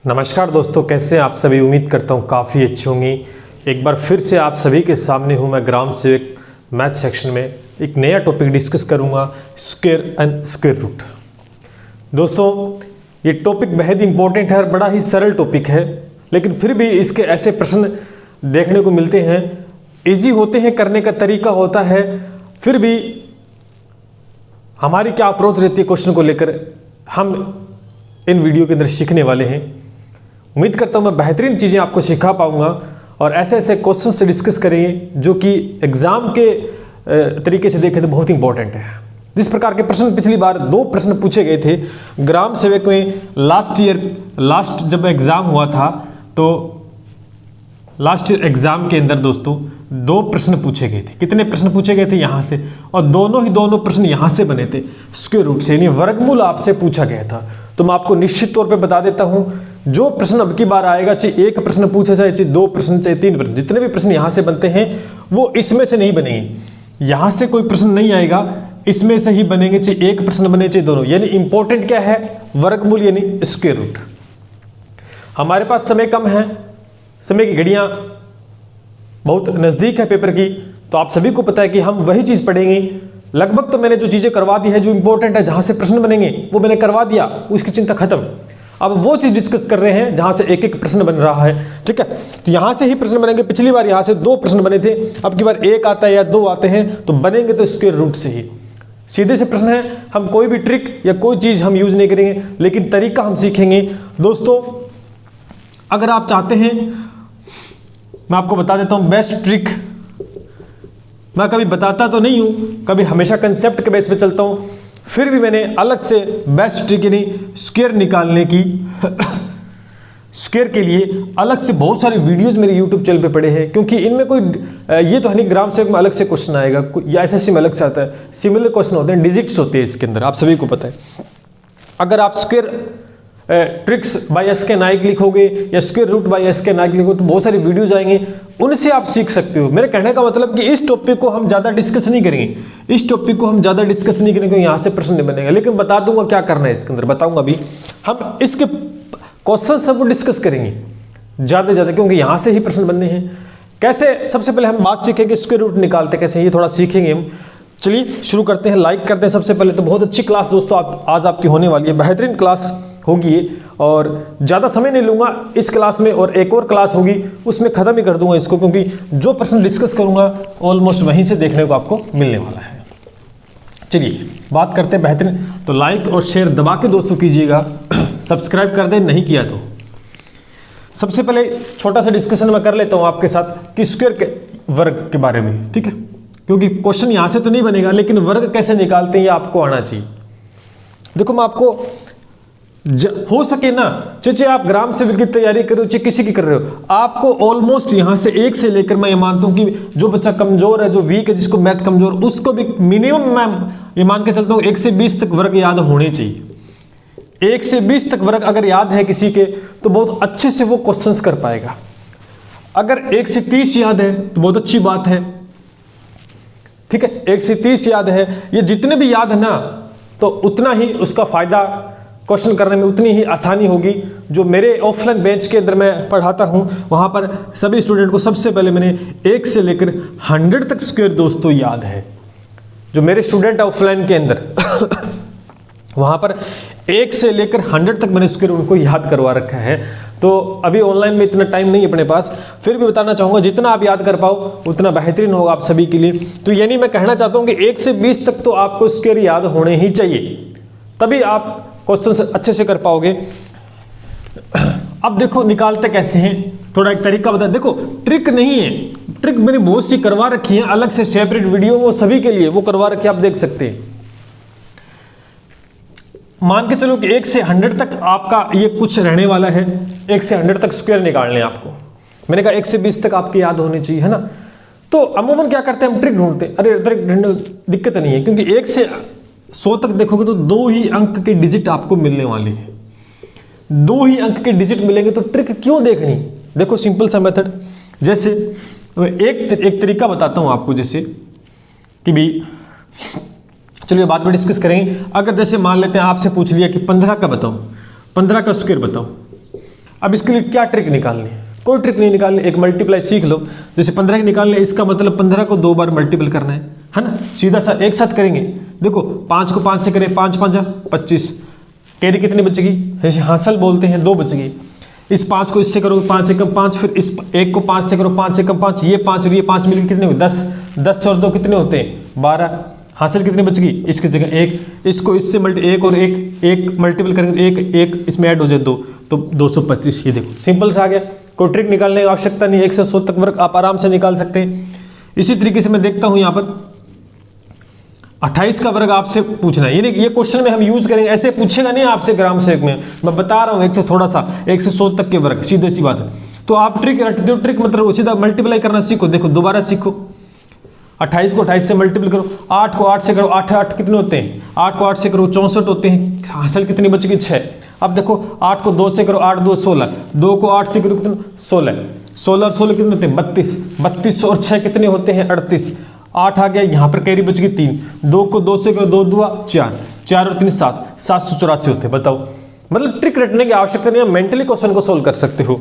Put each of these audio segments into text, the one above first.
नमस्कार दोस्तों, कैसे हैं आप सभी। उम्मीद करता हूँ काफ़ी अच्छी होंगी। एक बार फिर से आप सभी के सामने हूँ मैं ग्राम सेवक मैथ सेक्शन में एक नया टॉपिक डिस्कस करूँगा, स्क्वायर एंड स्क्वायर रूट। दोस्तों ये टॉपिक बेहद इंपॉर्टेंट है और बड़ा ही सरल टॉपिक है, लेकिन फिर भी इसके ऐसे प्रश्न देखने को मिलते हैं, ईजी होते हैं, करने का तरीका होता है, फिर भी हमारी क्या अप्रोच रहती है क्वेश्चन को लेकर, हम इन वीडियो के अंदर सीखने वाले हैं। उम्मीद करता हूँ मैं बेहतरीन चीज़ें आपको सिखा पाऊंगा और ऐसे ऐसे क्वेश्चन से डिस्कस करेंगे जो कि एग्जाम के तरीके से देखें तो बहुत इंपॉर्टेंट है। जिस प्रकार के प्रश्न पिछली बार 2 प्रश्न पूछे गए थे ग्राम सेवक में, लास्ट जब एग्जाम हुआ था तो लास्ट एग्जाम के अंदर दोस्तों 2 प्रश्न पूछे गए थे। कितने प्रश्न पूछे गए थे? यहाँ से, और दोनों प्रश्न यहाँ से बने थे, स्क्वायर रूट से, यानी वर्गमूल आपसे पूछा गया था। तो मैं आपको निश्चित तौर पे बता देता हूं, जो प्रश्न अब की बार आएगा, चाहे 1 प्रश्न पूछे, चाहे 2 प्रश्न, चाहे 3 प्रश्न, जितने भी प्रश्न यहां से बनते हैं वो इसमें से नहीं बनेंगे। यहां से कोई प्रश्न नहीं आएगा, इसमें से ही बनेंगे, चाहे 1 प्रश्न बने चाहे दोनों। यानी इंपॉर्टेंट क्या है? वर्गमूल यानी स्क्वायर रूट। हमारे पास समय कम है, समय की घड़ियां बहुत नजदीक है पेपर की, तो आप सभी को पता है कि हम वही चीज पढ़ेंगे। लगभग तो मैंने जो चीजें करवा दी है, जो इंपॉर्टेंट है, जहां से प्रश्न बनेंगे वो मैंने करवा दिया, उसकी चिंता खत्म। अब वो चीज डिस्कस कर रहे हैं जहां से एक प्रश्न बन रहा है, ठीक है। तो यहां से ही प्रश्न बनेंगे। पिछली बार यहां से 2 प्रश्न बने थे, अब की बार 1 आता है या 2 आते हैं, तो बनेंगे तो स्क्वायर रूट से ही। सीधे से प्रश्न है, हम कोई भी ट्रिक या कोई चीज हम यूज नहीं करेंगे, लेकिन तरीका हम सीखेंगे। दोस्तों अगर आप चाहते हैं, मैं आपको बता देता हूं बेस्ट ट्रिक। मैं कभी बताता तो नहीं हूं, कभी हमेशा कंसेप्ट के बेस पे चलता हूं, फिर भी मैंने अलग से बेस्ट ट्रिक यानी स्क्वायर निकालने की स्क्वायर के लिए अलग से बहुत सारे वीडियोस मेरे यूट्यूब चैनल पे पड़े हैं, क्योंकि इनमें कोई ये तो है नहीं ग्राम सेवक में अलग से क्वेश्चन आएगा या एसएससी में अलग से आता है, सिमिलर क्वेश्चन होते हैं, डिजिट्स होते हैं इसके अंदर, आप सभी को पता है। अगर आप square tricks by S K Naik लिखोगे या square root by S K Naik लिखोगे तो बहुत सारी वीडियोज आएंगे, उनसे आप सीख सकते हो। मेरे कहने का मतलब कि इस टॉपिक को हम ज्यादा डिस्कस नहीं करेंगे, यहाँ से प्रश्न नहीं बनेगा, लेकिन बता दूंगा क्या करना है इसके अंदर, बताऊंगा। अभी हम इसके क्वेश्चन सब डिस्कस करेंगे ज्यादा, क्योंकि यहां से ही प्रश्न बनने हैं। कैसे? सबसे पहले हम बात सीखेंगे स्क्वायर रूट निकालते कैसे, ये थोड़ा सीखेंगे हम। चलिए शुरू करते हैं, लाइक करते हैं सबसे पहले। तो बहुत अच्छी क्लास दोस्तों आज आपकी होने वाली है, बेहतरीन क्लास होगी और ज़्यादा समय नहीं लूंगा इस क्लास में, और एक और क्लास होगी उसमें ख़त्म ही कर दूंगा इसको, क्योंकि जो प्रश्न डिस्कस करूंगा ऑलमोस्ट वहीं से देखने को आपको मिलने वाला है। चलिए बात करते हैं बेहतरीन। तो लाइक और शेयर दबा के दोस्तों कीजिएगा, सब्सक्राइब कर दें नहीं किया तो। सबसे पहले छोटा सा डिस्कशन मैं कर लेता हूँ आपके साथ कि स्क्वायर के वर्ग के बारे में, ठीक है, क्योंकि क्वेश्चन यहाँ से तो नहीं बनेगा, लेकिन वर्ग कैसे निकालते हैं ये आपको आना चाहिए। देखो मैं आपको हो सके ना, चाहे आप ग्राम सेवक की तैयारी कर रहे हो, चाहे किसी की कर रहे हो, आपको ऑलमोस्ट यहां से 1 से लेकर, मैं ये मानता हूं कि जो बच्चा कमजोर है, जो वीक है, जिसको मैथ कमजोर, उसको भी मिनिमम मैं ये मान के चलता हूं 1 से 20 तक वर्ग याद होने चाहिए। 1 से 20 तक वर्ग अगर याद है किसी के तो बहुत अच्छे से वो क्वेश्चंस कर पाएगा। अगर 1 से 30 याद है तो बहुत अच्छी बात है, ठीक है। 1 से 30 याद है, ये जितने भी याद है ना, तो उतना ही उसका फायदा, क्वेश्चन करने में उतनी ही आसानी होगी। जो मेरे ऑफलाइन बैच के अंदर मैं पढ़ाता हूं, वहां पर सभी स्टूडेंट को सबसे पहले मैंने 1 से लेकर 100 तक स्क्वायर दोस्तों याद है। जो मेरे स्टूडेंट है ऑफलाइन के अंदर वहां पर 1 से लेकर 100 तक मैंने स्क्वायर उनको याद करवा रखा है। तो अभी ऑनलाइन में इतना टाइम नहीं है अपने पास, फिर भी बताना चाहूंगा जितना आप याद कर पाओ उतना बेहतरीन होगा आप सभी के लिए। तो यानी मैं कहना चाहता हूं कि 1 से 20 तक तो आपको स्क्वायर याद होने ही चाहिए, तभी आप क्वेश्चन अच्छे से कर पाओगे। अब देखो निकालते कैसे हैं, थोड़ा एक तरीका बता। देखो ट्रिक नहीं है, ट्रिक मैंने बहुत सी करवा रखी है, अलग से सेपरेट वीडियो वो सभी के लिए वो करवा रखी है, आप देख सकते हैं। मान के चलो कि 1 से 100 तक आपका ये कुछ रहने वाला है, 1 से 100 तक स्क्वायर निकालने आपको। मैंने कहा 1 से 20 तक आपकी याद होनी चाहिए, है ना। तो अमूमन क्या करते हैं, हम ट्रिक ढूंढते हैं। अरे ट्रिक ढूंढने दिक्कत नहीं है, क्योंकि 1 से 100 तक देखोगे तो 2 ही अंक के डिजिट आपको मिलने वाले हैं, 2 ही अंक के डिजिट मिलेंगे, तो ट्रिक क्यों देखनी। देखो सिंपल सा मेथड, जैसे एक तरीका बताता हूं आपको, जैसे कि भी चलिए बाद में डिस्कस करेंगे। अगर जैसे मान लेते हैं आपसे पूछ लिया कि 15 का बताओ, 15 का स्क्वायर बताओ, अब इसके लिए क्या ट्रिक निकालनी है? कोई ट्रिक नहीं निकालनी, एक मल्टीप्लाई सीख लो। जैसे 15 की निकालने, इसका मतलब 15 को 2 बार मल्टीपल करना है ना, सीधा सा एक साथ करेंगे। देखो 5 को 5 से करें, 5 5 25, कैरी कितनी बचेगी, जैसे हासिल बोलते हैं 2 बचेगी। इस 5 को इससे करो 5 एकम 5, फिर इस 1 को 5 से करो 5 एकम 5, ये 5 और ये 5 मिलकर कितने हुए 10, 10 और 2 कितने होते हैं 12, हासिल कितनी बचेगी, इसकी जगह 1, इसको इससे एक और एक मल्टीपल करेंगे तो एक इसमें ऐड हो जाए 2, तो 225। ये देखो सिंपल सा आ गया, कोई ट्रिक निकालने की आवश्यकता नहीं, 1 से 100 तक वर्ग आप आराम से निकाल सकते हैं। इसी तरीके से मैं देखता हूं यहाँ पर 28 का वर्ग आपसे पूछना है, ये क्वेश्चन में हम यूज करेंगे, ऐसे पूछेगा नहीं आपसे ग्राम सेवक में, मैं बता रहा हूँ 1 से थोड़ा सा 1 से 100 तक के वर्ग, सीधे सी बात है। तो आप ट्रिक रटते हो, ट्रिक मतलब सीधा मल्टीप्लाई करना सीखो। देखो दोबारा सीखो, 28 को 28 से मल्टीपल करो, 8 को 8 से करो, 8 8 कितने होते हैं, 8 को 8 से करो 64 होते हैं, हासिल कितनी बचेगी 6। अब देखो 8 को 2 से करो, 8 2 16, 2 को 8 से करो कितने 16, 16 और 16 कितने होते हैं 32, 32 और 6 कितने होते हैं 38, 8 आ गया, यहाँ पर कैरी बच गई 3, 2 को 2 से करो 2 2 4, 4 और 3 7, 784 होते हैं। बताओ, मतलब ट्रिक रटने की आवश्यकता नहीं है, मेंटली क्वेश्चन को सोल्व कर सकते हो।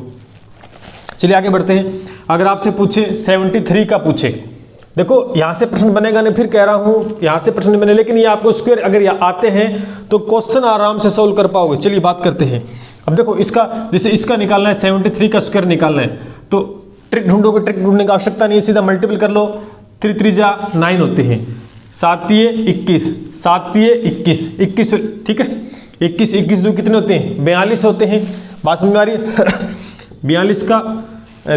चलिए आगे बढ़ते हैं। अगर आपसे पूछे 73 का पूछे, देखो यहां से प्रश्न बनेगा नहीं, फिर कह रहा हूं यहां से प्रश्न बने, लेकिन ये आपको स्क्वायर अगर आते हैं तो क्वेश्चन आराम से सोल्व कर पाओगे। चलिए बात करते हैं। अब देखो इसका, जैसे इसका निकालना है 73 का स्क्वायर निकालना है, तो ट्रिक ढूंढोगे, ट्रिक ढूंढने की आवश्यकता नहीं है, सीधा मल्टीपल कर लो, 3 3 जा 9 होते हैं, 7 3 21, 7 3 21, 21 ठीक है, 21 21 2 कितने होते हैं 42 होते हैं। बात समझ में आ रही है? 42 का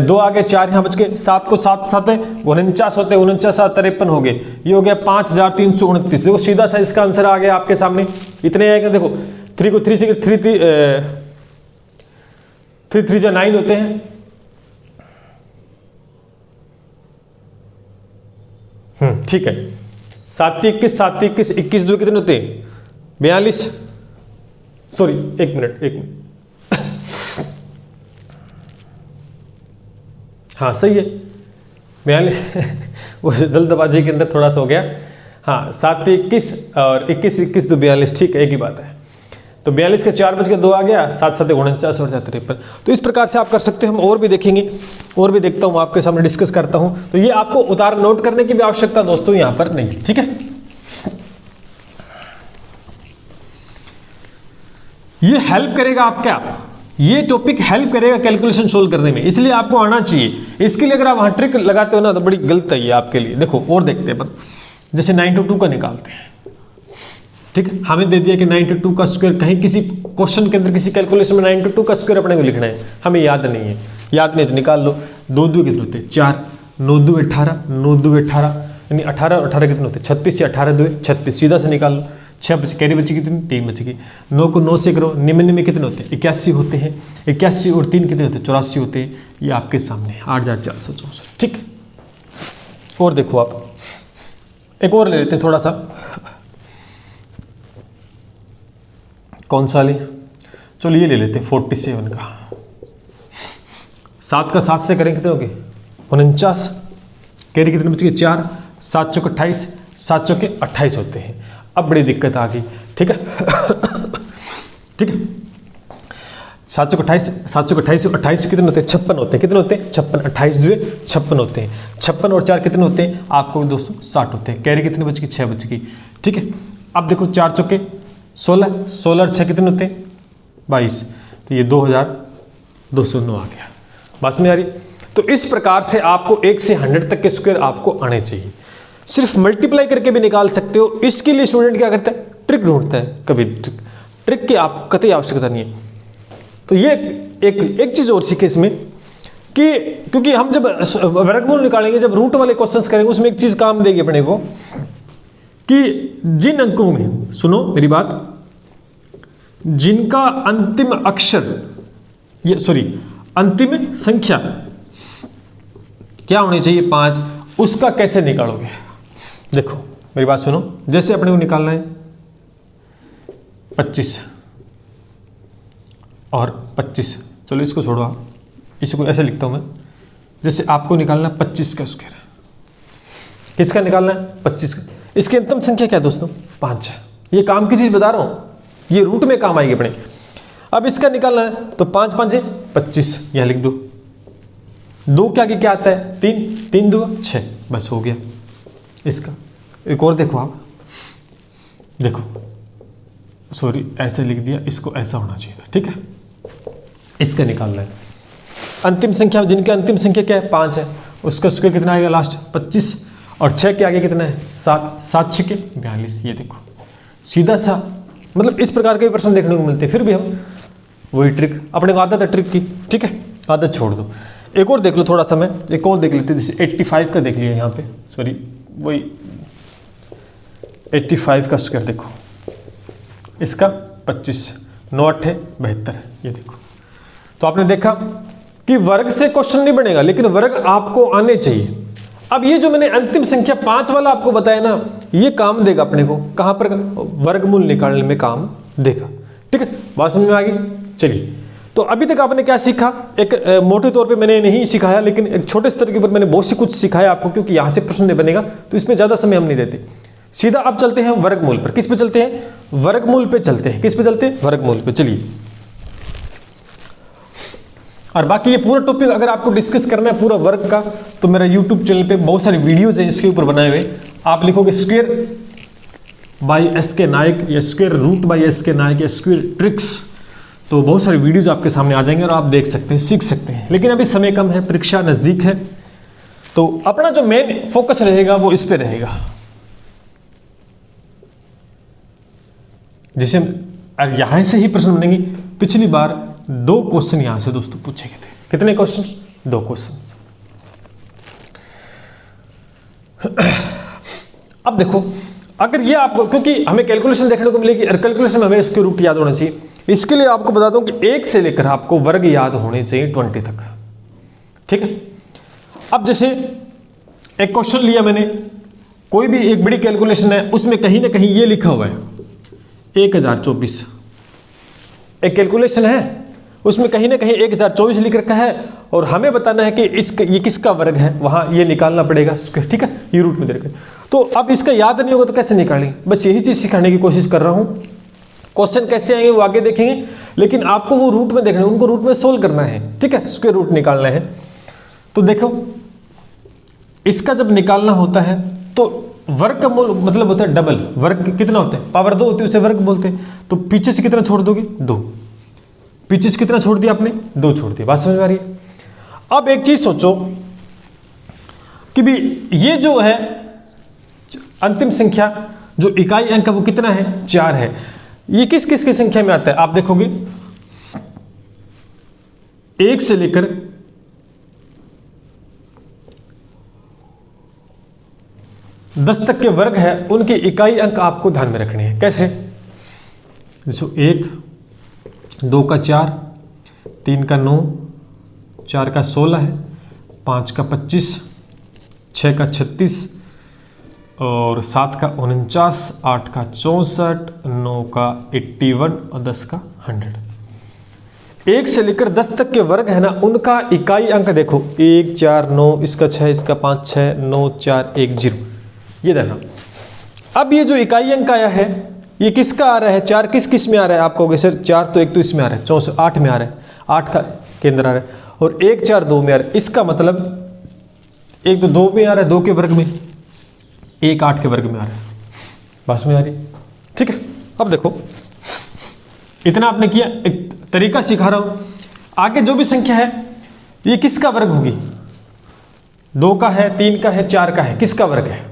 2 आगे 4 यहाँ बच गए, 7 को 7 7 है 49 होते हैं, 49 7 53 हो गए, ये हो गया 5329। देखो सीधा सा इसका आंसर आ गया आपके सामने, इतने आएगा। देखो 3 को 3 से 3 3 जा 9 होते हैं, ठीक है, 7 21 7 21 21 2 कितने होते हैं 42, सॉरी एक मिनट हाँ सही है 42 वो जल्दबाजी के अंदर थोड़ा सा हो गया। हाँ 7 21 और 21 21 तो 42, ठीक है एक ही बात है। तो 42 का 4 बज के 2 आ गया, 7 7 49 और 7 53। तो इस प्रकार से आप कर सकते हैं। हम और भी देखेंगे, और भी देखता हूँ, आपके सामने डिस्कस करता हूँ। तो ये आपको उतार नोट करने की भी आवश्यकता दोस्तों यहाँ पर नहीं, ठीक है। ये हेल्प करेगा आपका, ये टॉपिक हेल्प करेगा कैलकुलेशन सोल्व करने में, इसलिए आपको आना चाहिए। इसके लिए अगर आप वहां ट्रिक लगाते हो ना तो बड़ी गलत है ये आपके लिए। देखो और देखते हैं अपन, जैसे 9 का निकालते हैं, ठीक है, हमें दे दिया कि 92 का स्क्वायर, कहीं किसी क्वेश्चन के अंदर किसी कैलकुलेशन में 92 का स्क्वायर अपने को लिखना है, हमें याद नहीं है, याद नहीं तो निकाल लो। 2 2 कितने होते हैं 4, 9 2 18, 9 2 18 यानी 18 और 18 कितने होते हैं 36 या 18 2 36, सीधा से निकाल लो। 6 बचे, कैरी बची कितनी 3 बचेगी। 9 को 9 से करो, निम्न कितने होते हैं 81 होते हैं, 81 और 3 कितने होते हैं 84 होते हैं। ये आपके सामने 8464, ठीक। और देखो आप एक और ले लेते हैं थोड़ा सा, कौन सा ले, चलो ये ले लेते हैं 47 का। 7 का 7 से करें कितने हो गए 49, कैरी कितने बच गए 4, 7 चौक 28, 7 चौके 28 होते हैं। अब बड़ी दिक्कत आ गई, ठीक है ठीक है, 7 चौक 28, 7 चौक 28 और 28 कितने होते हैं 56 होते हैं, कितने होते हैं 56, 28 2 56 होते हैं। 56 और 4 कितने होते हैं आपको दोस्तों 60 होते हैं। कैरी कितने बच गई 6 बच गई, ठीक है। अब देखो 4 चौके 16, 16 और 6 कितने होते हैं 22, तो ये 2209 आ गया। बात में आ रही? तो इस प्रकार से आपको 1 से 100 तक के स्क्वायर आपको आने चाहिए। सिर्फ मल्टीप्लाई करके भी निकाल सकते हो। इसके लिए स्टूडेंट क्या करता है ट्रिक ढूंढता है, कभी ट्रिक की आप कतई आवश्यकता नहीं है। तो ये एक चीज और सीखे इसमें कि क्योंकि हम जब वर्गमूल निकालेंगे, जब रूट वाले क्वेश्चंस करेंगे, उसमें एक चीज काम देगी अपने को कि जिन अंकों में, सुनो मेरी बात, जिनका अंतिम अक्षर ये अंतिम संख्या क्या होनी चाहिए 5, उसका कैसे निकालोगे। देखो मेरी बात सुनो, जैसे अपने को निकालना है 25 और 25, चलो इसको छोड़ो, आप इसको ऐसे लिखता हूं मैं, जैसे आपको निकालना है 25 का स्क्वायर। किसका निकालना है 25 का। इसकी अंतिम संख्या क्या है दोस्तों 5। ये काम की चीज बता रहा हूं, ये रूट में काम आएगी अपने। अब इसका निकालना है तो 5 5 25, यहां लिख दो। 2 के आगे क्या आता है 3, 3 2 6, बस हो गया इसका। एक और देखो आप, देखो सॉरी ऐसे लिख दिया, इसको ऐसा होना चाहिए था, ठीक है। इसका निकालना है अंतिम संख्या, जिनकी अंतिम संख्या क्या है 5 है, उसका स्क्वायर कितना आएगा लास्ट 25, और 6 के आगे कितना है 7, 7 6 के 42। ये देखो सीधा सा, मतलब इस प्रकार के प्रश्न देखने को मिलते हैं। फिर भी हम वही ट्रिक, अपने को आदत है ट्रिक की, ठीक है, आदत छोड़ दो। एक और देख लो थोड़ा सा, मैं एक और देख लेते, जैसे 85 का देख लिया यहाँ पे, सॉरी वही 85 का स्क्वायर देखो, इसका 25, 9 8 72, ये देखो। तो आपने देखा कि वर्ग से क्वेश्चन नहीं बनेगा, लेकिन वर्ग आपको आने चाहिए। अब ये जो मैंने अंतिम संख्या 5 वाला आपको बताया ना, ये काम देगा अपने को कहां पर, वर्गमूल निकालने में काम देगा, ठीक है। बात समझ में आ गई। चलिए, तो अभी तक आपने क्या सीखा, एक मोटे तौर पे मैंने नहीं सिखाया, लेकिन एक छोटे स्तर के ऊपर मैंने बहुत सी कुछ सिखाया आपको, क्योंकि यहां से प्रश्न नहीं बनेगा तो इसमें ज्यादा समय हम नहीं देते। सीधा अब चलते हैं वर्गमूल पर। किस पे चलते हैं, वर्गमूल पे चलते हैं। किस पे चलते हैं, वर्गमूल पे। चलिए, और बाकी ये पूरा टॉपिक अगर आपको डिस्कस करना है पूरा वर्ग का, तो मेरा यूट्यूब चैनल पे बहुत सारे वीडियोज हैं इसके ऊपर बनाए हुए। आप लिखोगे स्क्वायर बाय एस के नायक, या स्क्वायर रूट बाय एस के नायक, या स्क्वायर ट्रिक्स, तो बहुत सारे वीडियोज आपके सामने आ जाएंगे और आप देख सकते हैं, सीख सकते हैं। लेकिन अभी समय कम है, परीक्षा नजदीक है, तो अपना जो मेन फोकस रहेगा वो इस पे रहेगा। जैसे यहां से ही प्रश्न बनेंगे। पिछली बार 2 क्वेश्चन यहां से दोस्तों पूछे गए थे। कितने क्वेश्चन, 2 क्वेश्चन। अब देखो, अगर ये आपको, क्योंकि हमें कैलकुलेशन देखने को मिलेगी और कैलकुलेशन में हमें इसके रूट याद होना चाहिए, इसके लिए आपको बता दूं कि 1 से लेकर आपको वर्ग याद होने चाहिए 20 तक, ठीक है। अब जैसे एक क्वेश्चन लिया मैंने, कोई भी एक बड़ी कैलकुलेशन है, उसमें कहीं ना कहीं ये लिखा हुआ है 1024, एक कैलकुलेशन है, उसमें कहीं ना कहीं 1024 लिख रखा है, और हमें बताना है कि ये किसका वर्ग है, वहां ये निकालना पड़ेगा, ठीक है, ये रूट में दे रखा है। तो अब इसका याद नहीं होगा तो कैसे निकालेंगे, बस यही चीज सिखाने की कोशिश कर रहा हूं। क्वेश्चन कैसे आएंगे वो आगे देखेंगे, लेकिन आपको वो रूट में देखना है, उनको रूट में सोल्व करना है, ठीक है, स्क्वायर रूट निकालना है। तो देखो, इसका जब निकालना होता है तो वर्ग का मूल मतलब होता है डबल, वर्ग कितना होता है, पावर 2 होती है, उसे वर्ग बोलते हैं। तो पीछे से कितना छोड़ दोगे, 2, पीछे से कितना छोड़ दिया आपने, 2 छोड़ दिया। बात समझ में आ रही है। अब एक चीज सोचो कि भी ये जो है अंतिम संख्या, जो इकाई अंक है वो कितना है, 4 है। ये किस किस की संख्या में आता है, आप देखोगे 1 से लेकर 10 तक के वर्ग है, उनके इकाई अंक आपको ध्यान में रखने हैं। कैसे, जैसे 1, 2 का 4, 3 का 9, 4 का 16 है, 5 का 25, 6 का 36, और 7 का 49, 8 का 64, 9 का 81 और 10 का 100। 1 से लेकर 10 तक के वर्ग है ना, उनका इकाई अंक देखो, 1 4 9, इसका 6, इसका 5 6 9 4 1 0, ये देखना। अब ये जो इकाई अंक आया है, ये किसका आ रहा है, 4 किस किस में आ रहा है, आप कहोगे सर 4 तो एक तो इसमें आ रहा है, 64 8 में आ रहा है, 8 का के अंदर आ रहा है, और 1 4 2 में आ रहा है। इसका मतलब 1 तो 2 में आ रहा है, 2 के वर्ग में, 1 8 के वर्ग में आ रहा है। बस में आ रही, ठीक है। अब देखो, इतना आपने किया, एक तरीका सिखा रहा हूं। आगे जो भी संख्या है ये किसका वर्ग होगी, 2 का है, 3 का है, 4 का है, किसका वर्ग है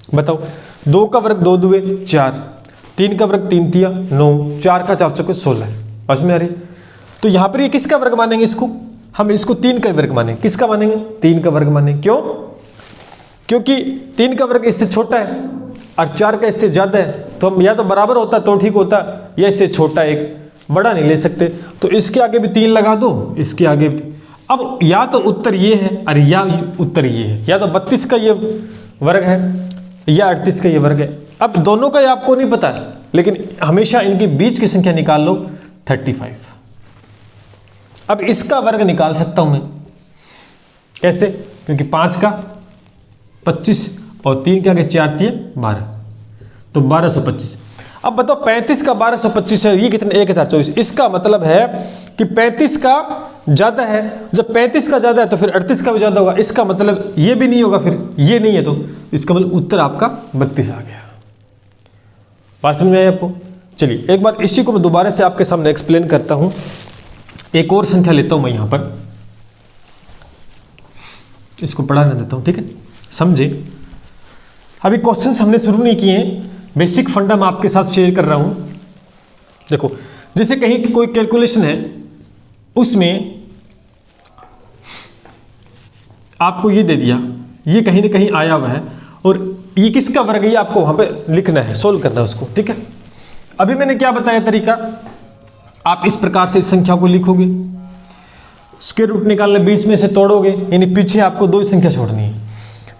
बताओ। 2 का वर्ग 2 दुए 4, 3 का वर्ग 3 तिया 9, 4 का 4 चौके 16। बस में आ रही। तो यहां पर ये किसका वर्ग मानेंगे, इसको हम इसको 3 का वर्ग मानेंगे। किसका मानेंगे, 3 का वर्ग मानेंगे। क्यों, क्योंकि 3 का वर्ग इससे छोटा है और 4 का इससे ज्यादा है, तो हम या तो बराबर होता तो ठीक होता, या इससे छोटा एक बड़ा नहीं ले सकते, तो इसके आगे भी 3 लगा दो, इसके आगे भी। अब या तो उत्तर ये है और या उत्तर ये है, या तो 32 का ये वर्ग है या 38 का ये वर्ग है। अब दोनों का आपको नहीं पता, लेकिन हमेशा इनके बीच की संख्या निकाल लो, 35। अब इसका वर्ग निकाल सकता हूं मैं, कैसे, क्योंकि 5 का 25 और 3 के आगे 4 3 12, तो 1225। अब बताओ 35 का 1225 है, ये कितने 1024। इसका मतलब है कि 35 का ज्यादा है, जब 35 का ज्यादा है तो फिर 38 का भी ज्यादा होगा, इसका मतलब ये भी नहीं होगा, फिर ये नहीं है, तो इसका मतलब उत्तर आपका 32 आ गया। बात समझ में आई आपको? चलिए एक बार इसी को मैं दोबारा से आपके सामने एक्सप्लेन करता हूं। एक और संख्या लेता हूं मैं यहां पर, इसको पढ़ाने देता हूं, ठीक है, समझे। अभी क्वेश्चंस हमने शुरू नहीं किए हैं, बेसिक फंडा मैं आपके साथ शेयर कर रहा हूं। देखो जैसे कहीं की कोई कैलकुलेशन है, उसमें आपको ये दे दिया, ये कहीं ना कहीं आया हुआ है, और ये किसका वर्ग है ये आपको वहां पे लिखना है, सोल्व करना है उसको, ठीक है। अभी मैंने क्या बताया तरीका, आप इस प्रकार से इस संख्या को लिखोगे, स्क्वायर रूट निकालने बीच में से तोड़ोगे, यानी पीछे आपको 2 संख्या छोड़नी है।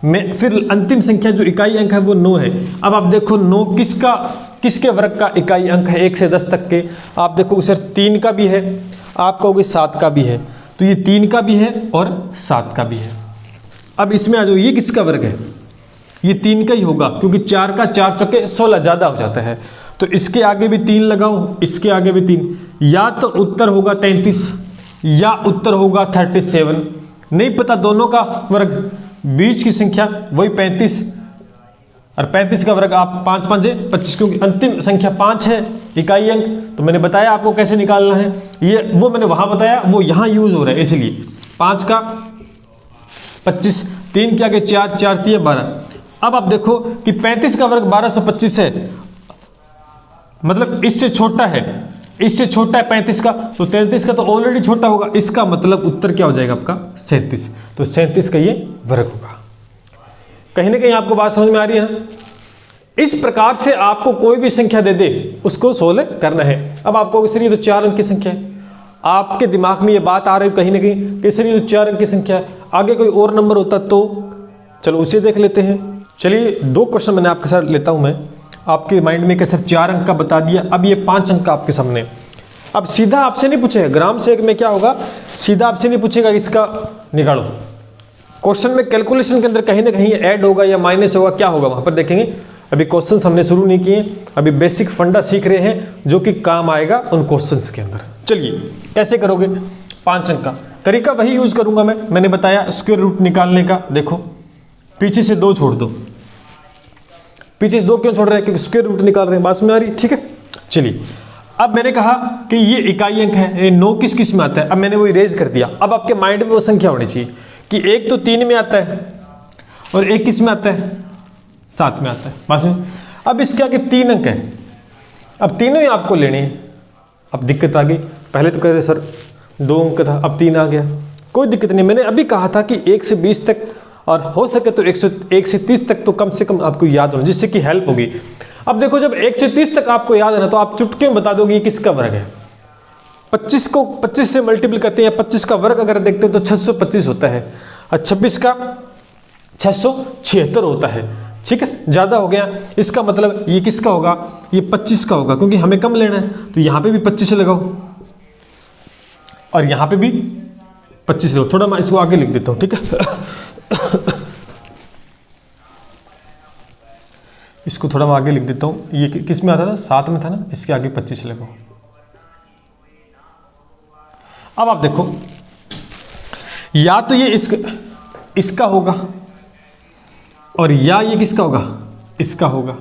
मैं फिर अंतिम संख्या जो इकाई अंक है वो 9 है। अब आप देखो 9 किसके वर्ग का इकाई अंक है 1 से 10 तक के। आप देखो सर 3 का भी है, आप कहोगे 7 का भी है, तो ये 3 का भी है और 7 का भी है। अब इसमें आ जाओ, ये किसका वर्ग है, ये 3 का ही होगा, क्योंकि 4 का 4 चौके 16 ज्यादा हो जाता है, तो इसके आगे भी 3 लगाओ, इसके आगे भी 3, या तो उत्तर होगा 33 या उत्तर होगा 37, नहीं पता दोनों का वर्ग, बीच की संख्या वही 35, और 35 का वर्ग आप 5 5 25, क्योंकि अंतिम संख्या 5 है इकाई अंक, तो मैंने बताया आपको कैसे निकालना है, ये वो मैंने वहां बताया, वो यहां यूज हो रहा है, इसलिए 5 का 25, 3 के आगे 4 4 3 12। अब आप देखो कि 35 का वर्ग 1225 है, मतलब इससे छोटा है, इससे छोटा है 35 का, तो 33 का तो ऑलरेडी छोटा होगा, इसका मतलब उत्तर क्या हो जाएगा आपका 37, तो 37 का ये वर्ग होगा। कहीं ना कहीं आपको बात समझ में आ रही है ना? इस प्रकार से आपको कोई भी संख्या दे दे उसको सोल्व करना है। अब आपको सर ये तो 4 अंक की संख्या है, आपके दिमाग में ये बात आ रही है कहीं ना कहीं कि सर ये तो 4 अंक की संख्या है, आगे कोई और नंबर होता तो चलो उसे देख लेते हैं। चलिए 2 क्वेश्चन मैंने आपके साथ लेता हूं मैं, आपके माइंड में कि सर 4 अंक का बता दिया, अब ये 5 अंक का आपके सामने। अब सीधा आपसे नहीं पूछेगा, ग्राम से एक में क्या होगा, सीधा आपसे नहीं पूछेगा इसका निकालो, क्वेश्चन में कैलकुलेशन के अंदर कहीं ना कहीं ऐड होगा या माइनस होगा, क्या होगा वहां पर देखेंगे। अभी क्वेश्चंस हमने शुरू नहीं किए, अभी बेसिक फंडा सीख रहे हैं जो कि काम आएगा उन क्वेश्चंस के अंदर। चलिए कैसे करोगे, 5 अंक का तरीका वही यूज करूंगा मैंने बताया स्क्वायर रूट निकालने का। देखो पीछे से 2 छोड़ दो, पीछे से 2 क्यों छोड़ रहे हैं, क्योंकि स्क्वायर रूट निकाल रहे हैं, बात में आ रही, ठीक है। चलिए अब मैंने कहा कि ये इकाई अंक है, 9 किस किस में आता है, अब मैंने वो इरेज कर दिया। अब आपके माइंड में वो संख्या होनी चाहिए कि एक तो 3 में आता है और एक किस में आता है, 7 में आता है, बस में। अब इसके आगे 3 अंक है, अब तीनों ही आपको लेने हैं। अब दिक्कत आ गई, पहले तो कहते सर 2 अंक था, अब 3 आ गया, कोई दिक्कत नहीं। मैंने अभी कहा था कि 1 से 20 तक और हो सके तो 1 से 30 तक तो कम से कम आपको याद होना, जिससे कि हेल्प होगी। अब देखो जब 1 से 30 तक आपको याद है ना, तो आप चुटकी में बता दोगे ये किसका वर्ग है। 25 को 25 से मल्टीपल करते हैं, या 25 का वर्ग अगर देखते हैं तो 625 होता है, और 26 का 676 होता है, ठीक है, ज्यादा हो गया। इसका मतलब ये किसका होगा, ये 25 का होगा, क्योंकि हमें कम लेना है, तो यहां पे भी 25 लगाओ और यहां पे भी 25 लगाओ। थोड़ा मैं इसको आगे लिख देता हूं, ठीक है इसको थोड़ा मैं आगे लिख देता हूं, ये किस में आता था, 7 में था ना, इसके आगे 25 लगाओ। अब आप देखो या तो ये इसका होगा और या ये किसका होगा, इसका होगा।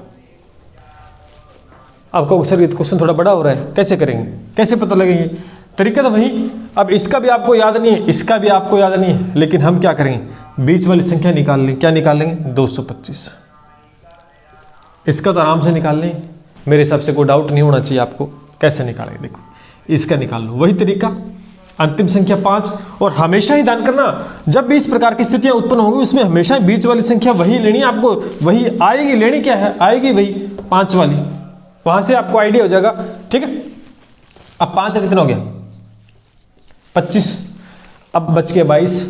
आपका सर ये क्वेश्चन थोड़ा बड़ा हो रहा है, कैसे करेंगे, कैसे पता लगेंगे, तरीका तो वही। अब इसका भी आपको याद नहीं है, इसका भी आपको याद नहीं है, लेकिन हम क्या करेंगे, बीच वाली संख्या निकाल लेंगे। क्या निकाल लेंगे, 225। इसका तो आराम से निकाल लें, मेरे हिसाब से कोई डाउट नहीं होना चाहिए आपको। कैसे निकालेंगे, देखो इसका निकाल लो, वही तरीका, अंतिम संख्या 5। और हमेशा ही ध्यान करना, जब भी इस प्रकार की स्थितियां उत्पन्न होंगी उसमें हमेशा बीच वाली संख्या वही लेनी है आपको, वही आएगी, लेनी क्या है, आएगी वही 5 वाली, वहां से आपको आइडिया हो जाएगा, ठीक है। अब 5 से कितना हो गया, 25, अब बच गया 22,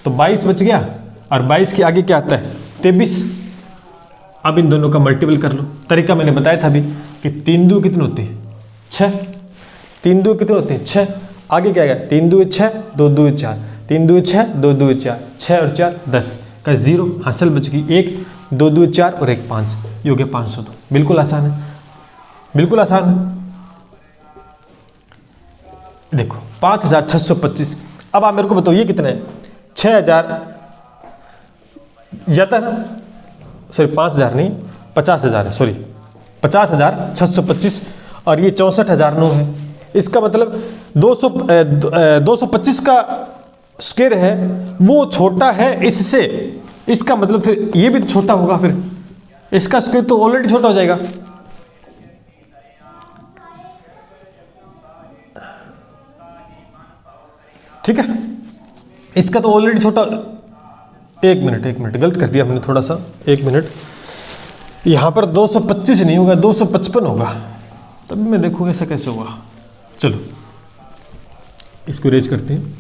तो 22 बच गया, और 22 के आगे क्या आता है, 23। अब इन दोनों का मल्टीपल कर लो, तरीका मैंने बताया था अभी कि 3 2 कितने होते हैं, 6, 3 2 कितने होते हैं, 6। आगे क्या गया, 3 2 6, 2 2 4, 3 2 6, 2 2 4, 6 और 4 10 का 0, हासिल बच गई 1, 2 2 4 और 1 5, ये हो गया 502। बिल्कुल आसान है। बिल्कुल आसान है। देखो 5625। अब आप मेरे को बताओ ये कितना है? 6000 जाता है ना, सॉरी 5000 नहीं 50,000 है, सॉरी 50,625 और ये 64,009 है। इसका मतलब 225 का स्क्वायर है वो छोटा है इससे, इसका मतलब फिर ये भी तो छोटा होगा, फिर इसका स्क्वायर तो ऑलरेडी छोटा हो जाएगा। ठीक है, इसका तो ऑलरेडी छोटा। एक मिनट गलत कर दिया हमने थोड़ा सा, एक मिनट। यहां पर 225 नहीं होगा, 255 होगा। तब मैं देखूँ ऐसा कैसे होगा। चलो इसको रेज करते हैं।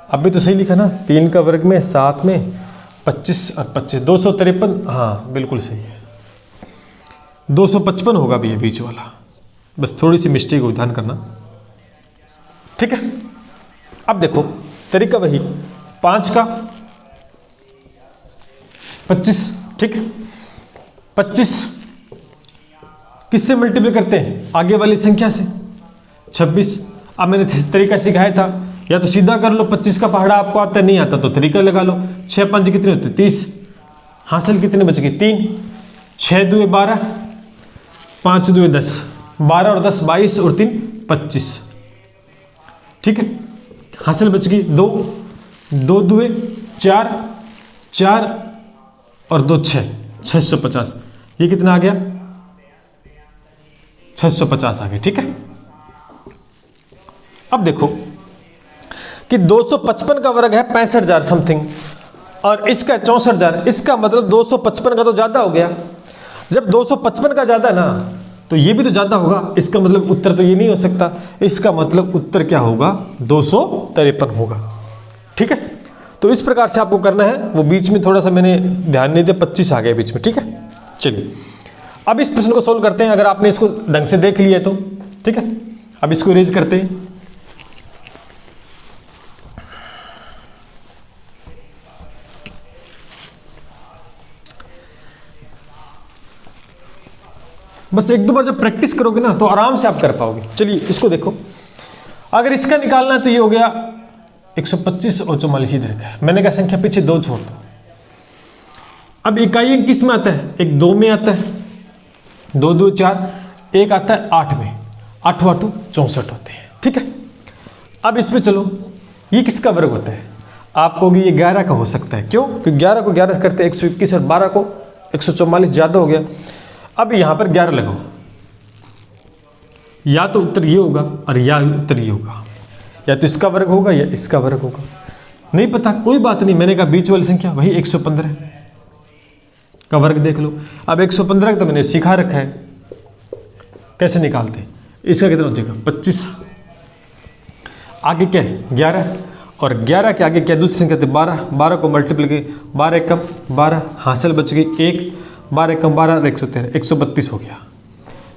अभी तो सही लिखा ना, 3 का वर्ग में 7 में 25 और 25 253। हाँ बिल्कुल सही है, 255 होगा भी ये बीच वाला, बस थोड़ी सी मिस्टेक हो, ध्यान करना। ठीक है, अब देखो तरीका वही, 5 का 25। ठीक, 25 किससे मल्टीप्लाई करते हैं? आगे वाली संख्या से, 26। अब मैंने तरीका सिखाया था, या तो सीधा कर लो, 25 का पहाड़ा आपको आता है, नहीं आता तो तरीका लगा लो। 6 5 कितने होते? 30। हासिल कितने बच गए? 3। 6 2 12, 5 2 10, 12 और 10 22 और 3 25। ठीक है, हासिल बच गई 2, 2 2 4, 4 और 2 6, 650। ये कितना आ गया? 650 आ गया। ठीक है, अब देखो कि 255 का वर्ग है 65,000 समथिंग और इसका 64,000, इसका मतलब 255 का तो ज्यादा हो गया। जब 255 का ज्यादा ना तो ये भी तो ज्यादा होगा, इसका मतलब उत्तर तो ये नहीं हो सकता, इसका मतलब उत्तर क्या होगा? 253 होगा। ठीक है, तो इस प्रकार से आपको करना है। वो बीच में थोड़ा सा मैंने ध्यान नहीं दिया, 25 आ गया बीच में। ठीक है, चलिए अब इस प्रश्न को सोल्व करते हैं, अगर आपने इसको ढंग से देख लिया तो। ठीक है, अब इसको इरेज करते हैं। बस एक दो बार जब प्रैक्टिस करोगे ना तो आराम से आप कर पाओगे। चलिए इसको देखो, अगर इसका निकालना है तो ये हो गया 125 और 44 इधर का। मैंने कहा संख्या पीछे 2 छोड़ दो। अब इकाई अंक किस में आता है? एक 2 में आता है, 2 2 4, एक आता है 8 में, 8 8 64 होते हैं। ठीक है, अब इसमें चलो, ये किसका वर्ग होता है? आप कहोगे ये 11 का हो सकता है। क्यों? क्योंकि 11 को 11 करते 121 और 12 को 144, ज्यादा हो गया। अब यहां पर 11 लगाओ, या तो उत्तर ये होगा और या उत्तर ये होगा, या तो इसका वर्ग होगा या इसका वर्ग होगा, नहीं पता, कोई बात नहीं। मैंने कहा बीच वाली संख्या वही 115 का वर्ग देख लो। अब 115 तो मैंने सिखा रखा है कैसे निकालते हैं। इसका कितना हो जाएगा? 25। आगे क्या है? 11, और 11 के आगे क्या दूसरी संख्या थी? 12। 12 को मल्टीप्लाई की, 12 एकम 12, हासिल बच गई 1, 12 एकम 12 और 113, 132 हो गया।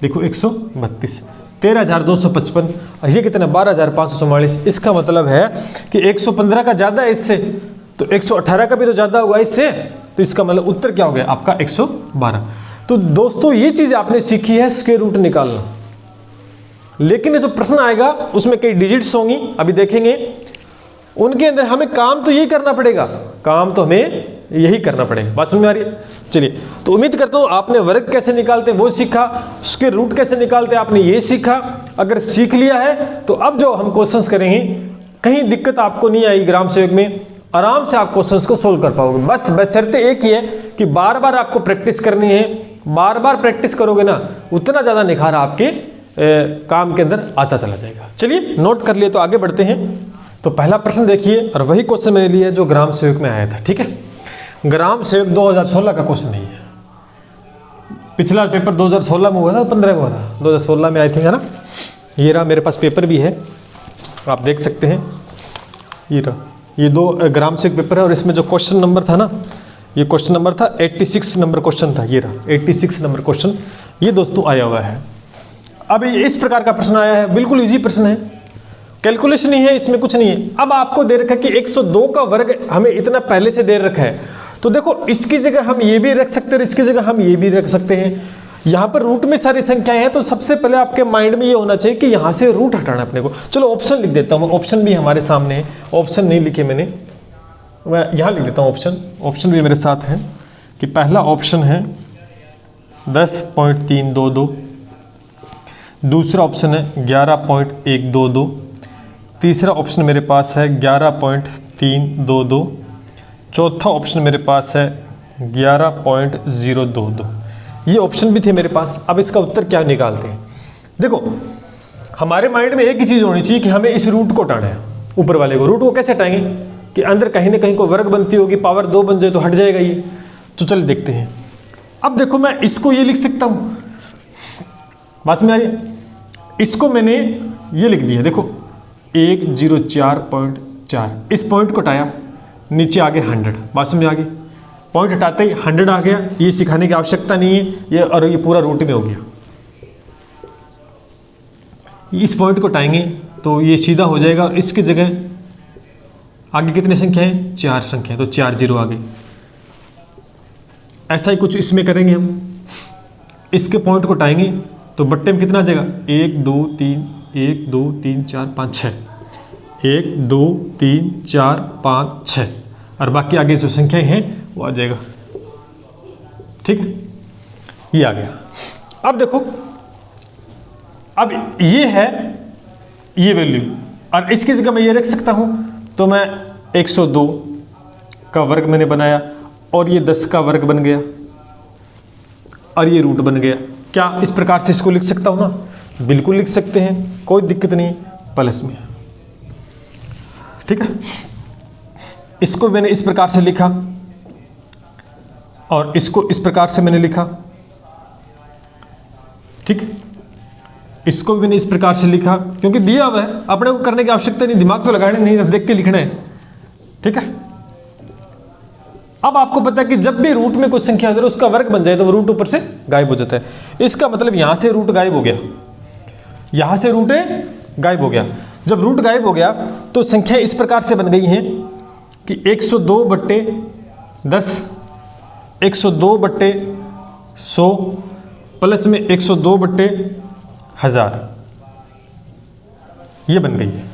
देखो 132, 13,255 और ये कितना? 12,544। इसका मतलब है कि 115 का ज़्यादा है इससे, तो 118 का भी तो ज़्यादा होगा इससे, तो इसका मतलब उत्तर क्या हो गया आपका? 112। तो दोस्तों ये चीज़ आपने सीखी है स्क्वायर रूट निकालना, लेकिन जो प्रश्न आएगा उसमें कई डिजिट्स होंगी, अभी देखेंगे। उनके अंदर हमें काम तो यही करना पड़ेगा, काम तो हमें यही करना पड़ेगा। बात समझ में आ रही है? चलिए, तो उम्मीद करता हूं आपने वर्ग कैसे निकालते वो सीखा, उसके रूट कैसे निकालते आपने ये सीखा। अगर सीख लिया है तो अब जो हम क्वेश्चंस करेंगे कहीं दिक्कत आपको नहीं आएगी, ग्राम सेवक में आराम से आप क्वेश्चंस को सोल्व कर पाओगे। बस बशर्ते एक ही है कि बार बार आपको प्रैक्टिस करनी है। बार बार प्रैक्टिस करोगे ना उतना ज़्यादा निखार आपके काम के अंदर आता चला जाएगा। चलिए नोट कर लिए तो आगे बढ़ते हैं। तो पहला प्रश्न देखिए, और वही क्वेश्चन मैंने लिया जो ग्राम सेवक में आया था। ठीक है, ग्राम सेवक 2016 का क्वेश्चन नहीं है। पिछला पेपर 2016 में हुआ था, 15 में हुआ था, 2016 में आई थिंक, है ना। ये रहा मेरे पास पेपर भी है, आप देख सकते हैं। ये रहा, ये 2 ग्राम सेवक पेपर है, और इसमें जो क्वेश्चन नंबर था ना, ये क्वेश्चन नंबर था 86 नंबर क्वेश्चन था। ये रहा 86 नंबर क्वेश्चन, ये दोस्तों आया हुआ है। अब इस प्रकार का प्रश्न आया है, बिल्कुल इजी प्रश्न है, कैलकुलेशन ही है, इसमें कुछ नहीं है। अब आपको दे रखा है कि 102 का वर्ग हमें इतना पहले से दे रखा है, तो देखो इसकी जगह हम ये भी रख सकते हैं, इसकी जगह हम ये भी रख सकते हैं। यहाँ पर रूट में सारी संख्याएं हैं, तो सबसे पहले आपके माइंड में ये होना चाहिए कि यहाँ से रूट हटाना अपने को। चलो ऑप्शन लिख देता हूँ, ऑप्शन भी हमारे सामने है, ऑप्शन नहीं लिखे मैंने, मैं यहाँ लिख देता हूँ ऑप्शन, ऑप्शन भी मेरे साथ है कि पहला ऑप्शन है 10.322, दूसरा ऑप्शन है 11.122, तीसरा ऑप्शन मेरे पास है 11.322, चौथा ऑप्शन मेरे पास है 11.022। ये ऑप्शन भी थे मेरे पास। अब इसका उत्तर क्या निकालते हैं? देखो हमारे माइंड में एक ही चीज़ होनी चाहिए कि हमें इस रूट को हटाना है, ऊपर वाले को। रूट को कैसे हटाएंगे कि अंदर कहीं ना कहीं को वर्ग बनती होगी, पावर 2 बन जाए तो हट जाएगा ये। तो चलिए देखते हैं। अब देखो मैं इसको ये लिख सकता हूँ, बस में आ रही है, इसको मैंने ये लिख दिया, देखो 104.4, इस पॉइंट को हटाया, नीचे आ गए 100, बस में आ गई, पॉइंट हटाते ही 100 आ गया। ये सिखाने की आवश्यकता नहीं है ये, और ये पूरा रूट में हो गया। इस पॉइंट को हटाएंगे तो ये सीधा हो जाएगा, और इसकी जगह आगे कितनी संख्या है? 4 संख्या, तो 4 0 आ गई। ऐसा ही कुछ इसमें करेंगे हम, इसके पॉइंट को हटाएंगे तो बट्टे में कितना आ जाएगा? 1 2 3 1 2 3 4 5 6, 1 2 3 4 5 6, और बाकी आगे जो संख्याएं हैं वो आ जाएगा। ठीक है, ये आ गया। अब देखो, अब ये है ये वैल्यू, और इसकी जगह मैं ये रख सकता हूं, तो मैं 102 का वर्ग मैंने बनाया, और ये 10 का वर्ग बन गया, और ये रूट बन गया। क्या इस प्रकार से इसको लिख सकता हूं ना? बिल्कुल लिख सकते हैं, कोई दिक्कत नहीं, प्लस में। ठीक है, इसको मैंने इस प्रकार से लिखा, और इसको इस प्रकार से मैंने लिखा। ठीक, इसको भी मैंने इस प्रकार से लिखा, क्योंकि दिया हुआ है, अपने को करने की आवश्यकता नहीं, दिमाग तो लगाने नहीं, देख के लिखना है। ठीक है, अब आपको पता है कि जब भी रूट में कोई संख्या अगर उसका वर्ग बन जाए तो वो रूट ऊपर से गायब हो जाता है। इसका मतलब यहां से रूट गायब हो गया, यहां से रूट गायब हो गया। जब रूट गायब हो गया तो संख्या इस प्रकार से बन गई हैं कि 102/10, 102/100 प्लस में 102/1000, ये बन गई है,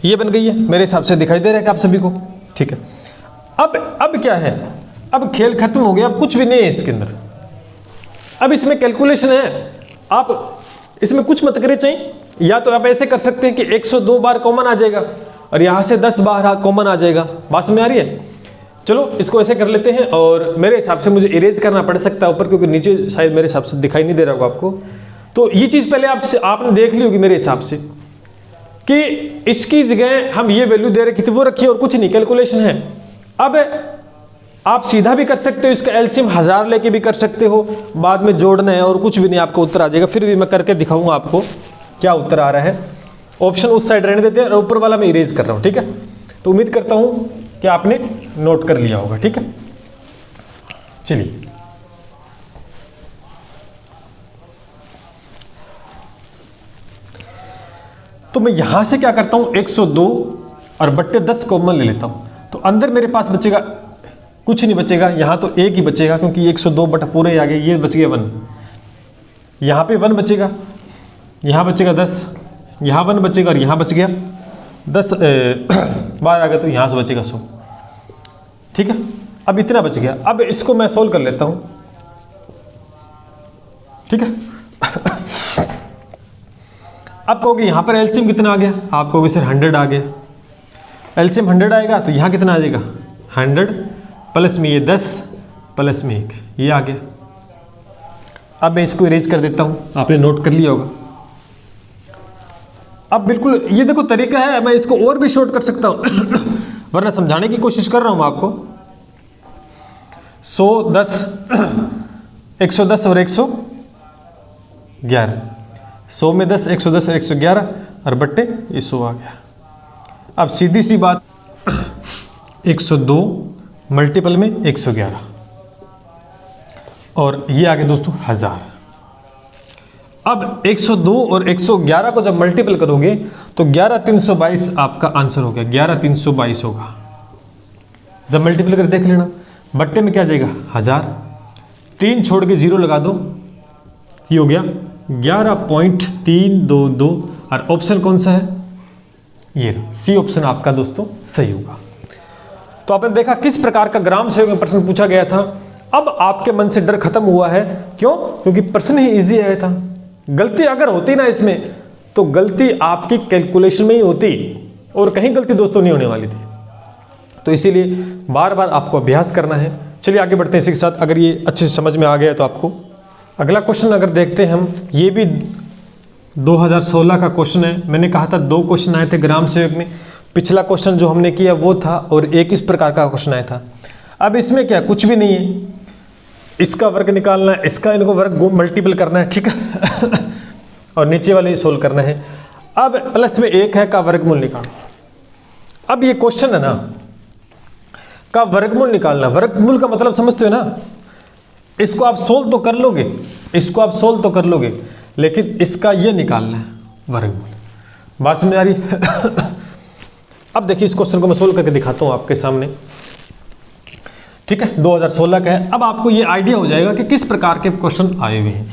ये बन गई है। मेरे हिसाब से दिखाई दे रहा है कि आप सभी को? ठीक है, अब क्या है? अब खेल खत्म हो गया, अब कुछ भी नहीं है इसके अंदर। अब इसमें कैलकुलेशन है, आप इसमें कुछ मत करें चाहिए, या तो आप ऐसे कर सकते हैं कि 102 बार कॉमन आ जाएगा, और यहां से 10 बार कॉमन आ जाएगा। बात में आ रही है? चलो इसको ऐसे कर लेते हैं, और मेरे हिसाब से मुझे इरेज करना पड़ सकता है ऊपर, क्योंकि नीचे शायद मेरे हिसाब से दिखाई नहीं दे रहा होगा आपको। तो ये चीज पहले आपने देख ली होगी मेरे हिसाब से, कि इसकी जगह हम ये वैल्यू दे रखे थे वो रखिए, और कुछ नहीं, कैलकुलेशन है। अब आप सीधा भी कर सकते हो, इसका एलसीएम 1000 लेके भी कर सकते हो, बाद में जोड़ना है और कुछ भी नहीं, आपको उत्तर आ जाएगा। फिर भी मैं करके दिखाऊंगा आपको क्या उत्तर आ रहा है। ऑप्शन उस साइड रहने देते हैं, और ऊपर वाला मैं इरेज कर रहा हूं। ठीक है, तो उम्मीद करता हूं कि आपने नोट कर लिया होगा। ठीक है, चलिए तो मैं यहां से क्या करता हूं, 102 और बट्टे 10 कॉमन ले लेता हूं, तो अंदर मेरे पास बचेगा कुछ नहीं बचेगा, यहां तो 1 ही बचेगा, क्योंकि 102 बटा पूरे आ गए, ये बच गया 1, यहां पे 1 बचेगा, यहां बचेगा 10, यहां 1 बचेगा, और यहां बच गया 10 बार आ गया, तो यहां से बचेगा 100। ठीक है, अब इतना बच गया। अब इसको मैं सोल्व कर लेता हूं। ठीक है, अब कहोगे यहां पर एलसीएम कितना आ गया, आप कहोगे सर 100 आ गया। एलसीएम 100 आएगा तो यहां कितना आ जाएगा, 100 प्लस में ये 10 प्लस में 1, ये आ गया। अब मैं इसको इरेज कर देता हूं, आपने नोट कर लिया होगा। अब बिल्कुल ये देखो तरीका है, मैं इसको और भी शॉर्ट कर सकता हूं वरना समझाने की कोशिश कर रहा हूं मैं आपको। 110 110 और 111, 100 में 10, 110 और 111, और बट्टे ये 100 आ गया। अब सीधी सी बात, 102 मल्टीपल में 111, और ये आ गया दोस्तों 1000। अब 102 और 111 को जब मल्टीपल करोगे तो 11322 आपका आंसर हो गया, 11322 होगा। जब मल्टीपल कर देख लेना, बट्टे में क्या जाएगा 1000, 3 छोड़ के 0 लगा दो, ये हो गया 11.322 और ऑप्शन कौन सा है, ये सी ऑप्शन आपका दोस्तों सही होगा। तो आपने देखा किस प्रकार का ग्राम सेवक में प्रश्न पूछा गया था। अब आपके मन से डर खत्म हुआ है, क्यों? क्योंकि प्रश्न ही इजी आया था। गलती अगर होती ना इसमें, तो गलती आपकी कैलकुलेशन में ही होती और कहीं गलती दोस्तों नहीं होने वाली थी। तो इसीलिए बार बार आपको अभ्यास करना है। चलिए आगे बढ़ते हैं इसी के साथ। अगर ये अच्छे से समझ में आ गया तो आपको अगला क्वेश्चन अगर देखते हैं हम, ये भी 2016 का क्वेश्चन है। मैंने कहा था 2 क्वेश्चन आए थे ग्राम सेवक में। पिछला क्वेश्चन जो हमने किया वो था और एक इस प्रकार का क्वेश्चन आया था। अब इसमें क्या, कुछ भी नहीं है, इसका वर्ग निकालना है, इसका इनको वर्ग मल्टीपल करना है, ठीक है और नीचे वाले सोल्व करना है। अब प्लस में 1 है का वर्गमूल निकालो। अब ये क्वेश्चन है ना का वर्गमूल निकालना। वर्गमूल का मतलब समझते हो ना, इसको आप सोल्व तो कर लोगे, इसको आप सोल्व तो कर लोगे, लेकिन इसका ये निकालना है वर्गमूल। बात समझ आ रही अब देखिए इस क्वेश्चन को मैं सोल्व करके दिखाता हूं आपके सामने, ठीक है। 2016 का है। अब आपको ये आइडिया हो जाएगा कि किस प्रकार के क्वेश्चन आए हुए हैं।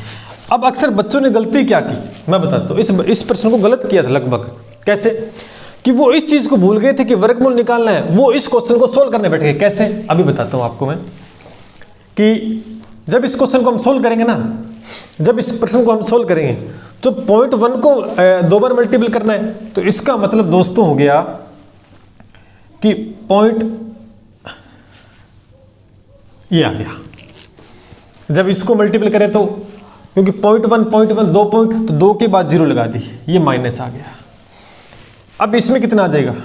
अब अक्सर बच्चों ने गलती क्या की, मैं बताता हूँ। इस प्रश्न को गलत किया था लगभग। कैसे कि वो इस चीज को भूल गए थे कि वर्गमूल निकालना है, वो इस क्वेश्चन को सोल्व करने बैठ गए। कैसे, अभी बताता हूं आपको मैं कि जब इस क्वेश्चन को हम सोल्व करेंगे ना, जब इस प्रश्न को हम सोल्व करेंगे तो 0.1 को 2 बार मल्टीपल करना है, तो इसका मतलब दोस्तों हो गया कि ये आ गया। जब इसको मल्टीपल करें तो क्योंकि 0.1 2 पॉइंट, तो 2 के बाद 0 लगा दी, ये माइनस आ गया। अब इसमें कितना आ जाएगा,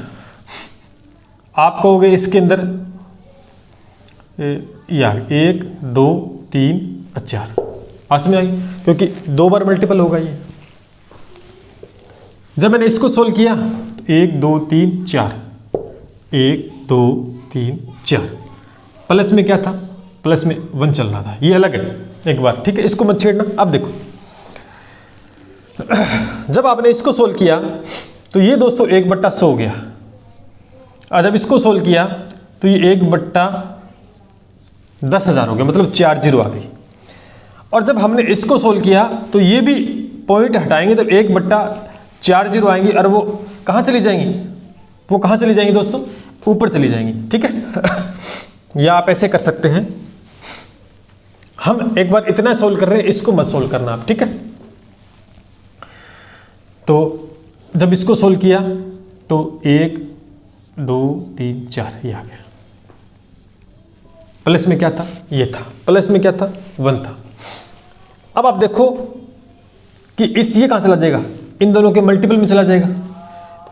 आप कहोगे इसके अंदर यार 1 2 3 4 पास में आई, क्योंकि 2 बार मल्टीपल होगा ये। जब मैंने इसको सोल्व किया तो 1 2 3 4 1 2 3 4 प्लस में क्या था, प्लस में 1 चल रहा था, ये अलग है एक बार, ठीक है। इसको मत छेड़ना। अब देखो जब आपने इसको सोल्व किया तो ये दोस्तों 1/100 हो गया, और जब इसको सोल्व किया तो ये 1/10,000 हो गया, मतलब 4 जीरो आ गई। और जब हमने इसको सोल्व किया तो ये भी पॉइंट हटाएंगे तो 1/4 जीरो आएंगी, और वो कहाँ चली जाएंगी, वो कहाँ चली जाएंगी दोस्तों, ऊपर चली जाएंगी, ठीक है। या आप ऐसे कर सकते हैं, हम एक बार इतना सोल्व कर रहे हैं, इसको मत सोल्व करना आप, ठीक है। तो जब इसको सोल्व किया तो 1 2 3 4 ये आ गया। प्लस में क्या था, ये था, प्लस में क्या था 1 था। अब आप देखो कि ये कहां चला जाएगा, इन दोनों के मल्टीपल में चला जाएगा,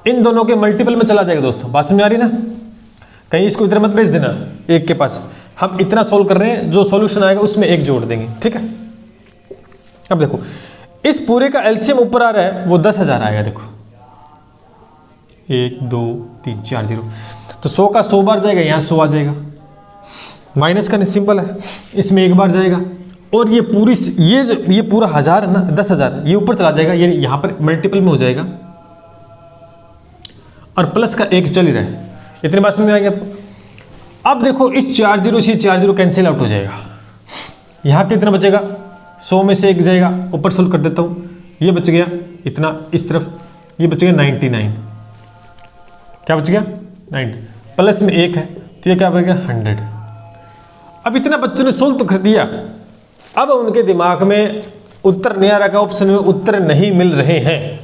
इन दोनों के मल्टीपल में चला जाएगा दोस्तों। बात में आ रही ना, कहीं इसको इधर मत भेज देना 1 के पास। हम इतना सोल्व कर रहे हैं, जो सॉल्यूशन आएगा उसमें 1 जोड़ देंगे, ठीक है। अब देखो इस पूरे का एलसीएम ऊपर आ रहा है, वो 10,000 आएगा। देखो 1 2 3 4 0, तो 100 का 100 बार जाएगा, यहाँ 100 आ जाएगा। माइनस का सिंपल है, इसमें 1 बार जाएगा, और ये पूरी ये पूरा 1000 है ना, 10,000 ये ऊपर चला जाएगा, ये यहाँ पर मल्टीपल में हो जाएगा, और प्लस का 1 चल ही रहा है। इतनी बात समझ में आ गया। अब देखो इस 4 जीरो से 4 जीरो कैंसिल आउट हो जाएगा, यहाँ कितना बचेगा, 100 में से 1 जाएगा, ऊपर सोल्व कर देता हूँ, ये बच गया इतना, इस तरफ ये बच गया 99, क्या बच गया 90, प्लस में 1 है तो ये क्या बच गया 100। अब इतना बच्चों ने सोल्व तो कर दिया, अब उनके दिमाग में उत्तर नहीं आ रहा, का ऑप्शन में उत्तर नहीं मिल रहे हैं।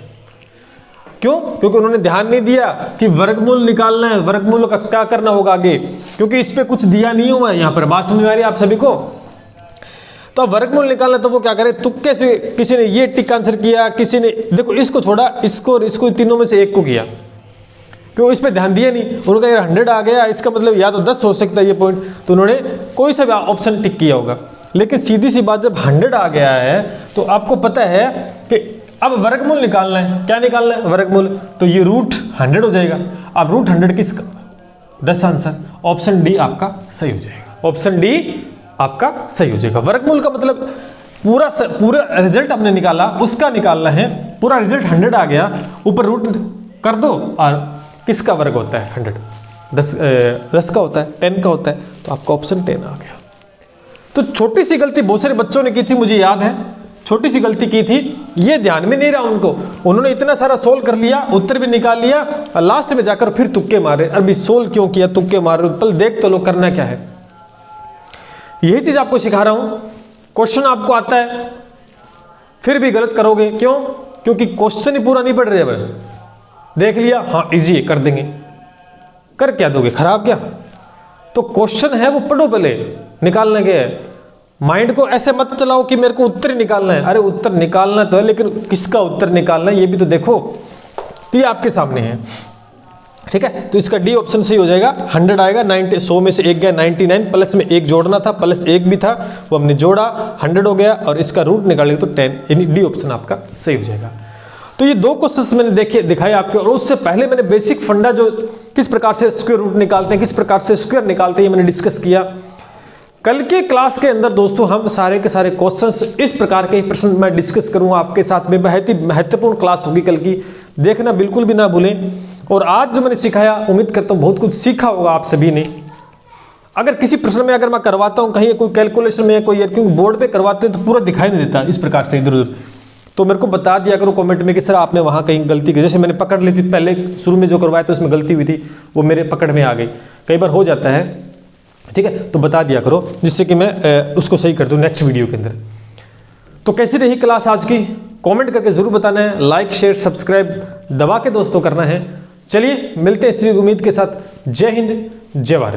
क्यों? क्योंकि उन्होंने ध्यान नहीं दिया कि वर्गमूल निकालना है, वर्गमूल का क्या करना होगा आगे, क्योंकि इस पे कुछ दिया नहीं हुआ है यहाँ पर। बात समझ में आ रही है आप सभी को। तो वर्गमूल निकालना, तो वो क्या करे, तुक्के से किसी ने ये टिक आंसर किया, किसी ने देखो इसको छोड़ा, इसको तीनों में से 1 को किया, क्यों इस पे ध्यान दिया नहीं। उन्होंने कहा 100 आ गया, इसका मतलब या तो 10 हो सकता है ये पॉइंट, तो उन्होंने कोई सा भी ऑप्शन टिक किया होगा। लेकिन सीधी सी बात, जब 100 आ गया है तो आपको पता है कि अब वर्गमूल निकालना है। क्या निकालना है, वर्गमूल, तो ये √100 हो जाएगा। अब √100 किसका, 10 आंसर, ऑप्शन डी आपका सही हो जाएगा, ऑप्शन डी आपका सही हो जाएगा। वर्गमूल का मतलब पूरा रिजल्ट हमने निकाला, उसका निकालना है, पूरा रिजल्ट 100 आ गया, ऊपर रूट कर दो, और किसका वर्ग होता है 100, 10 का होता है, 10 का होता है, तो आपका ऑप्शन 10 आ गया। तो छोटी सी गलती बहुत सारे बच्चों ने की थी, मुझे याद है, छोटी सी गलती की थी, ये ध्यान में नहीं रहा उनको, उन्होंने इतना सारा सोल्व कर लिया, उत्तर भी निकाल लिया और लास्ट में जाकर फिर तुक्के मारे। अभी सोल्व क्यों किया, तुक्के मार रहे हो, पहले देख तो लो करना क्या है। यही चीज आपको सिखा रहा हूं। क्वेश्चन आपको आता है फिर भी गलत करोगे, क्यों? क्योंकि क्वेश्चन ही पूरा नहीं पढ़ रहे। अब देख लिया, हाँ इजी है, कर देंगे, कर क्या दोगे, खराब क्या? तो क्वेश्चन है वो पढ़ो, पहले निकालने के। माइंड को ऐसे मत चलाओ कि मेरे को उत्तर ही निकालना है। अरे उत्तर निकालना तो है, लेकिन किसका उत्तर निकालना है ये भी तो देखो। तो ये आपके सामने है, ठीक है। तो इसका डी ऑप्शन सही हो जाएगा। 100 आएगा, 90, 100 में से 1 गया 99, प्लस में 1 जोड़ना था, प्लस 1 भी था, वो हमने जोड़ा, 100 हो गया, और इसका रूट निकालेंगे तो 10, यानी डी ऑप्शन आपका सही हो जाएगा। तो ये 2 क्वेश्चंस मैंने दिखाए आपके, और उससे पहले मैंने बेसिक फंडा जो किस प्रकार से स्क्वायर रूट निकालते हैं, किस प्रकार से स्क्वायर निकालते हैं, ये मैंने डिस्कस किया। कल के क्लास के अंदर दोस्तों हम सारे के सारे क्वेश्चंस, इस प्रकार के प्रश्न मैं डिस्कस करूंगा आपके साथ में। बहुत ही महत्वपूर्ण क्लास होगी कल की, देखना बिल्कुल भी ना भूलें। और आज जो मैंने सिखाया, उम्मीद करता हूं बहुत कुछ सीखा होगा आप सभी ने। अगर किसी प्रश्न में अगर मैं करवाता हूं कहीं कोई कैलकुलेशन में, कोई, क्योंकि बोर्ड पे करवाते हैं तो पूरा दिखाई नहीं देता इस प्रकार से इधर उधर, तो मेरे को बता दिया करो कमेंट में कि सर आपने वहां कहीं गलती की। जैसे मैंने पकड़ ली थी पहले शुरू में जो करवाया था उसमें गलती हुई थी, वो मेरे पकड़ में आ गई, कई बार हो जाता है, ठीक है। तो बता दिया करो जिससे कि मैं उसको सही कर दूं नेक्स्ट वीडियो के अंदर। तो कैसी रही क्लास आज की, कमेंट करके जरूर बताना है, लाइक शेयर सब्सक्राइब दबा के दोस्तों करना है। चलिए मिलते हैं इसी उम्मीद के साथ। जय हिंद, जय भारत।